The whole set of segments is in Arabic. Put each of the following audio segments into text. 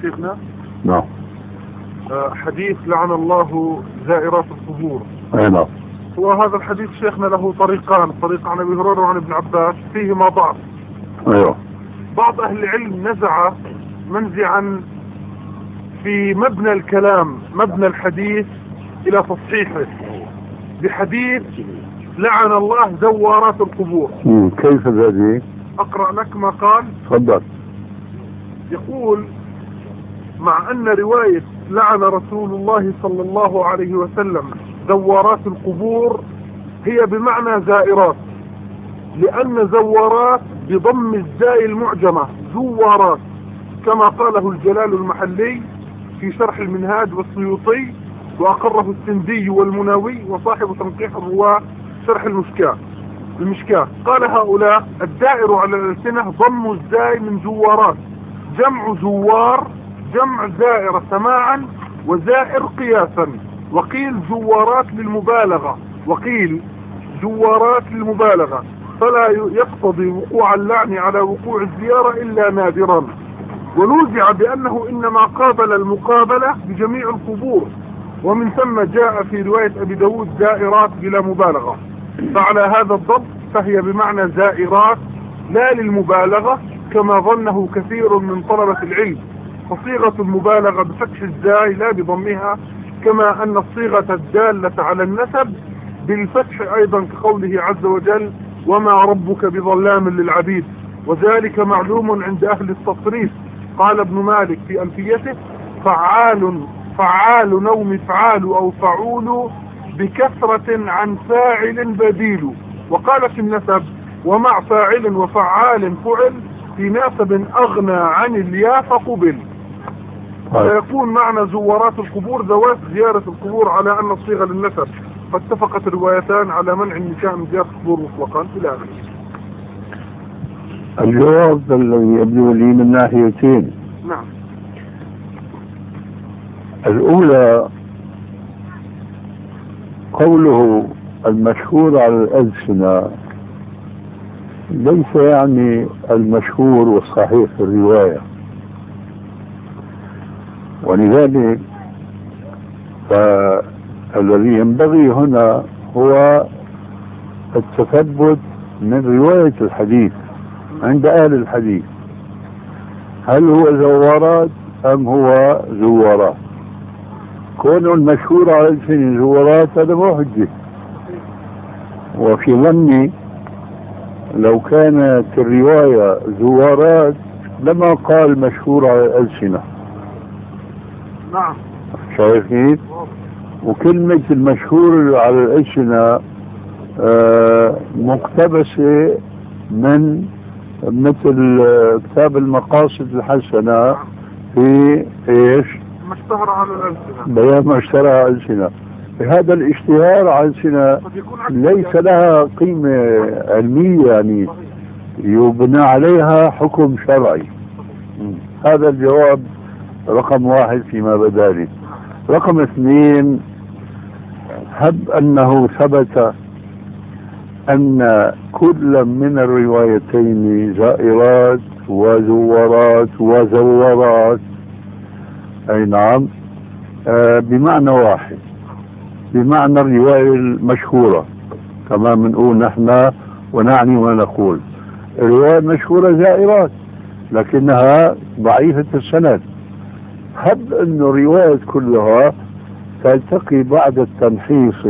شيخنا. نعم. حديث لعن الله زائرات القبور. نعم. وهذا الحديث شيخنا له طريقان، طريق عن ابي هريره وعن ابن عباس، فيهما ضعف. ايوه. بعض اهل العلم نزع منزعا في مبنى الكلام، مبنى الحديث، الى تصحيحه بحديث لعن الله زوارات القبور. كيف ذلك؟ اقرأ لك ما قال. تفضل. يقول: مع ان رواية لعن رسول الله صلى الله عليه وسلم زوارات القبور هي بمعنى زائرات، لان زوارات بضم الزاي المعجمة زوارات، كما قاله الجلال المحلي في شرح المنهاج والسيوطي، واقره السندي والمناوي وصاحب تنقيح الرواة شرح المشكاة. قال هؤلاء: الدائر على الألسنة ضم الزاي من زوارات، جمع زوار جمع زائر سماعا وزائر قياسا، وقيل زوارات للمبالغة، فلا يقتضي وقوع اللعن على وقوع الزيارة إلا نادرا، ونوزع بأنه إنما قابل المقابلة بجميع القبور، ومن ثم جاء في رواية أبي داود زائرات بلا مبالغة. فعلى هذا الضبط فهي بمعنى زائرات لا للمبالغة كما ظنه كثير من طلبة العلم، فصيغة المبالغة بفتح الزاي لا بضمها، كما أن الصيغة الدالة على النسب بالفتح أيضا، كقوله عز وجل: وما ربك بظلام للعبيد، وذلك معلوم عند أهل التصريف. قال ابن مالك في ألفيته: فعال أو مفعال أو فعول بكثرة عن فاعل بديل. وقال في النسب: ومع فاعل وفعال فعل في ناسب أغنى عن الياء فقبل. فيكون معنى زوارات القبور ذوات زيارة القبور على أن الصيغة للنسب، فاتفقت الروايتان على منع النساء من زيارة القبور مطلقا إلى آخره. الجواب الذي يبدو لي من ناحيتين. نعم. الأولى قوله المشهور على الألسنة ليس يعني المشهور والصحيح في الرواية، ولذلك فالذي ينبغي هنا هو التثبت من رواية الحديث عند أهل الحديث، هل هو زوارات أم هو زوارات؟ كون المشهور على الألسنة زوارات هذا مو حجة، وفي ظني لو كانت الرواية زوارات لما قال مشهور على الألسنة. نعم. شايفين؟ وكلمة المشهور على الألسنة مقتبسة من مثل كتاب المقاصد الحسنة في ايش؟ ما اشتهر على الألسنة، بيان ما اشتهر على الألسنة. هذا الاشتهار على الألسنة ليس لها قيمة علمية يعني يبنى عليها حكم شرعي. هذا الجواب رقم واحد فيما بدالي. رقم اثنين، هب أنه ثبت أن كل من الروايتين زائرات وزورات وزورات، أي نعم، بمعنى واحد، بمعنى الرواية المشهورة كما بنقول نحن ونعني ما نقول. الرواية المشهورة زائرات لكنها ضعيفة السند. هب أن الرواية كلها تلتقي بعد التمحيص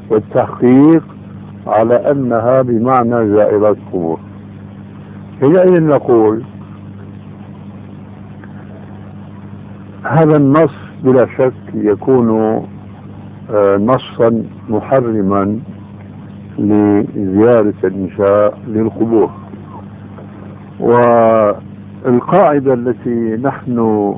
والتحقيق على أنها بمعنى زائرات قبور. حينئذ نقول هذا النص بلا شك يكون نصا محرما لزيارة النساء للقبور. والقاعدة التي نحن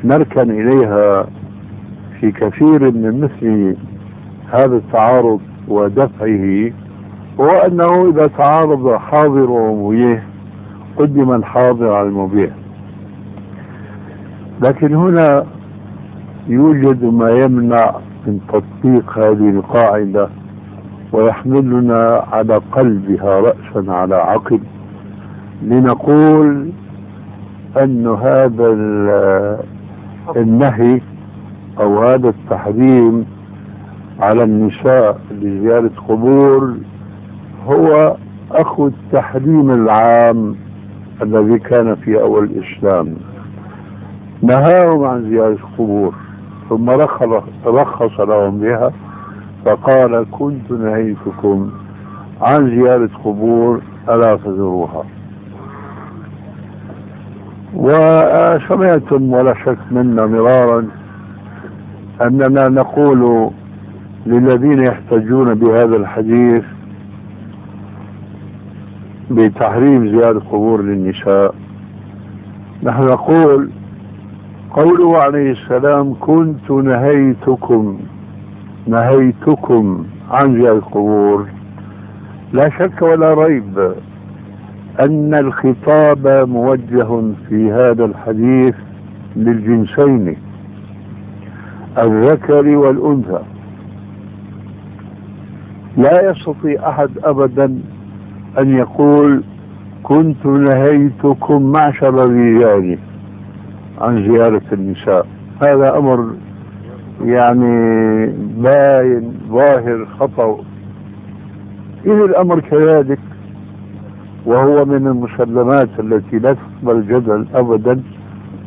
نركن إليها في كثير من مثل هذا التعارض ودفعه هو أنه إذا تعارض حاضر ومبيح قدم الحاضر على المبيح. لكن هنا يوجد ما يمنع من تطبيق هذه القاعدة ويحملنا على قلبها رأسا على عقب، لنقول أن هذا النهي أو هذا التحريم على النساء لزيارة قبور هو أخو التحريم العام الذي كان في أول الإسلام، نهاهم عن زيارة القبور ثم رخص لهم بها، فقال كنت نهيتكم عن زيارة قبور ألا فزوروها. وسمعتم ولا شك منا مرارا أننا نقول للذين يحتجون بهذا الحديث بتحريم زيارة قبور للنساء، نحن نقول قوله عليه السلام كنت نهيتكم عن زيارة القبور، لا شك ولا ريب أن الخطاب موجه في هذا الحديث للجنسين الذكر والأنثى. لا يستطيع أحد أبدا أن يقول كنت نهيتكم معشر الرجال عن زيارة النساء، هذا أمر يعني باين ظاهر خطأ. إذا الأمر كذلك وهو من المسلمات التي لا تقبل جدل أبدا،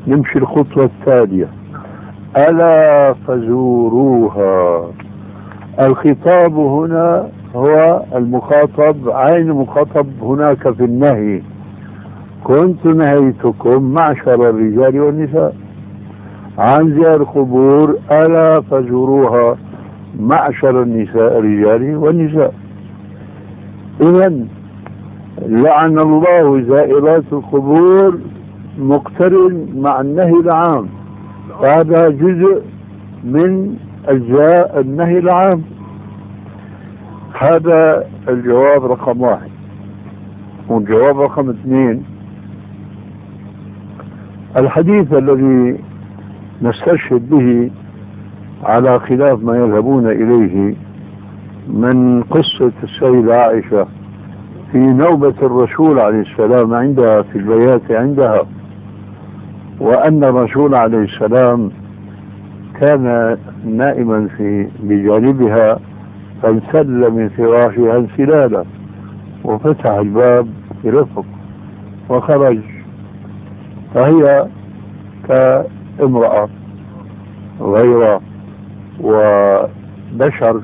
نمشي الخطوة التالية، ألا فزوروها. الخطاب هنا هو المخاطب، عين المخاطب هناك في النهي، كنت نهيتكم معشر الرجال والنساء عن زيارة القبور ألا فزوروها معشر النساء الرجال والنساء. إذن لعن الله زائرات القبور مقترن مع النهي العام، هذا جزء من أجزاء النهي العام. هذا الجواب رقم 1. والجواب رقم 2، الحديث الذي نستشهد به على خلاف ما يذهبون إليه من قصة السيدة عائشة في نوبة الرسول عليه السلام عندها في البيات عندها، وأن الرسول عليه السلام كان نائما بجانبها فانسل من فراشها انسلالا وفتح الباب برفق وخرج، فهي كامرأة غير وبشر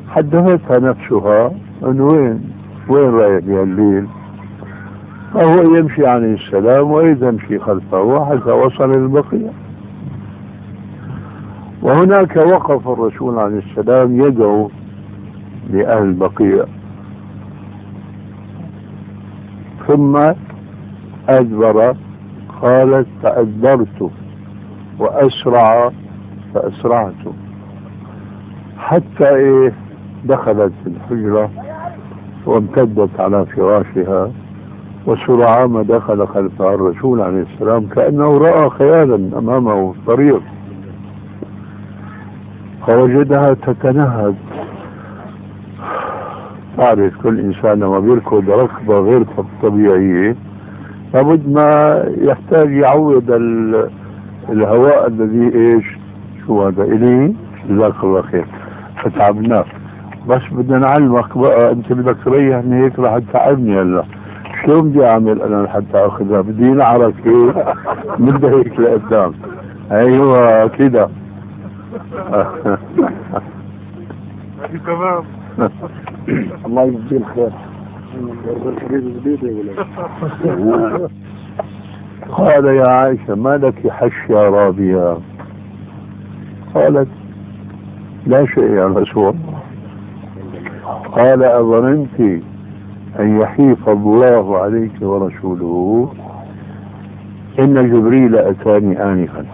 حدثتها نفسها أنه وين رايح بهالليل، فهو يمشي عليه السلام وهي تمشي خلفه حتى وصل للبقيع. وهناك وقف الرسول عليه السلام يدعو لأهل البقيع، ثم أدبر، قالت فأدبرت وأسرع فأسرعت، حتى دخلت الحجرة وامتدت على فراشها، وسرعان ما دخل خلفها الرسول عليه السلام كأنه رأى خيالا أمامه في الطريق، فوجدها تتنهد. تعرف كل إنسان لما بيركض ركضة غير طبيعية لابد ما يحتاج يعوض الهواء الذي شو هذا إليه، جزاك الله خير فتعبناك، بس بدنا نعلمك بقى أنت بدك تريحني هيك رح تتعبني هلا، شلون بدي أعمل أنا لحتى أخذها؟ بدي نعرف هيك بدي هيك لقدام، أيوة كده. تمام. الله يجزيه الخير. قال يا عائشة ما لك حشية رابية؟ قالت لا شيء يا رسول الله. قال أظننت أن يحيف الله عليك ورسوله؟ إن جبريل أتاني آنفا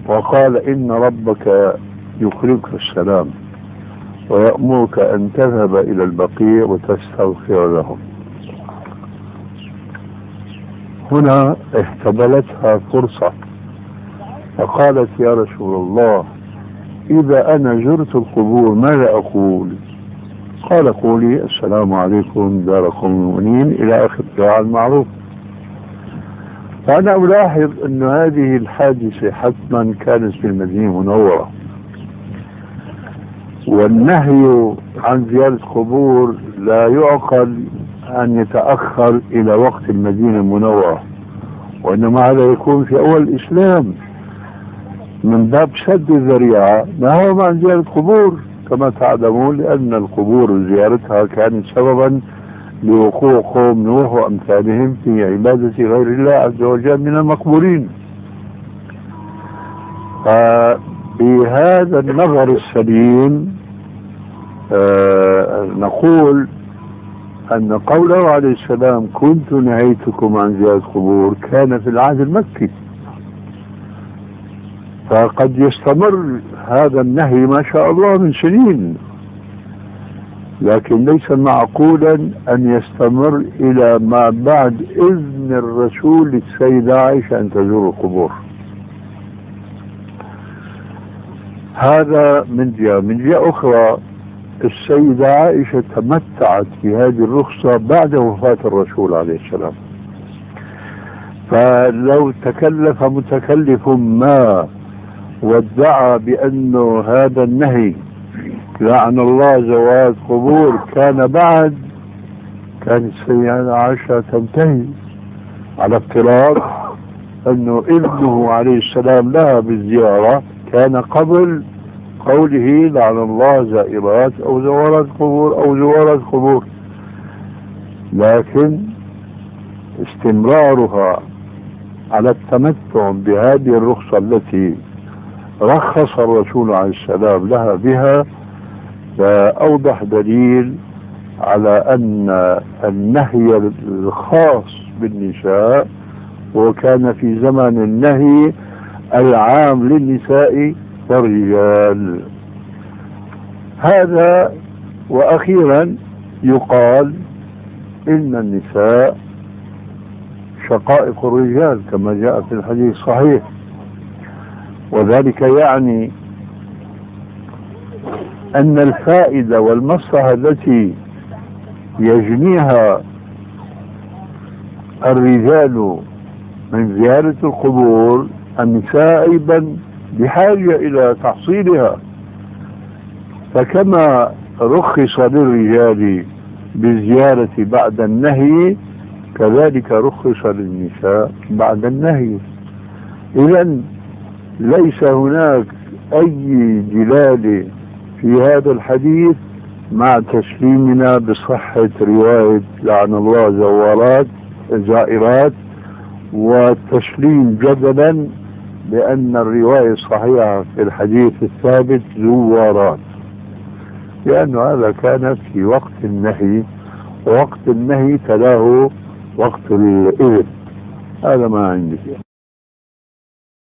وقال إن ربك يقرئك السلام ويأمرك أن تذهب إلى البقيع وتستغفر لهم. هنا احتملتها فرصة فقالت يا رسول الله إذا أنا زرت القبور ماذا أقول؟ قال قولي السلام عليكم دار قوم مؤمنين إلى آخر الدعاء المعروف. فأنا ألاحظ أن هذه الحادثة حتما كانت في المدينة المنورة، والنهي عن زيارة قبور لا يعقل أن يتأخر إلى وقت المدينة المنورة، وإنما هذا يكون في أول الإسلام من باب سد الذريعة. نهوا عن زيارة قبور كما تعلمون، لأن القبور زيارتها كانت سببا لوقوع قوم نوح وأمثالهم في عبادة غير الله عز وجل من المقبورين. بهذا النظر السليم نقول أن قوله عليه السلام كنت نهيتكم عن زيارة قبور كان في العهد المكي، فقد يستمر هذا النهي ما شاء الله من سنين، لكن ليس معقولا أن يستمر إلى ما بعد إذن الرسول للسيدة عائشة أن تزور القبور. هذا من جهة. من جهة أخرى السيدة عائشة تمتعت بهذه الرخصة بعد وفاة الرسول عليه السلام، فلو تكلف متكلف ما وادعى بأنه هذا النهي لعن الله زوار قبور كان بعد، كانت السيدة عائشة تنتهي على افتراض أنه ابنه عليه السلام لها بالزيارة كان قبل قوله لعن الله زائرات أو زوارات قبور أو زوارات قبور. لكن استمرارها على التمتع بهذه الرخصة التي رخص الرسول عليه السلام لها بها فأوضح دليل على أن النهي الخاص بالنساء وكان في زمن النهي العام للنساء والرجال. هذا. وأخيرا يقال إن النساء شقائق الرجال كما جاء في الحديث الصحيح، وذلك يعني أن الفائدة والمصلحة التي يجنيها الرجال من زيارة القبور النساء أيضا بحاجة إلى تحصيلها، فكما رخص للرجال بالزيارة بعد النهي كذلك رخص للنساء بعد النهي. إذن ليس هناك أي جدال في هذا الحديث مع تسليمنا بصحة رواية لعن الله زائرات، والتسليم جدلا بأن الرواية الصحيحة في الحديث الثابت زوارات، لأن هذا كان في وقت النهي، ووقت النهي تلاه وقت الإذن. هذا ما عندي.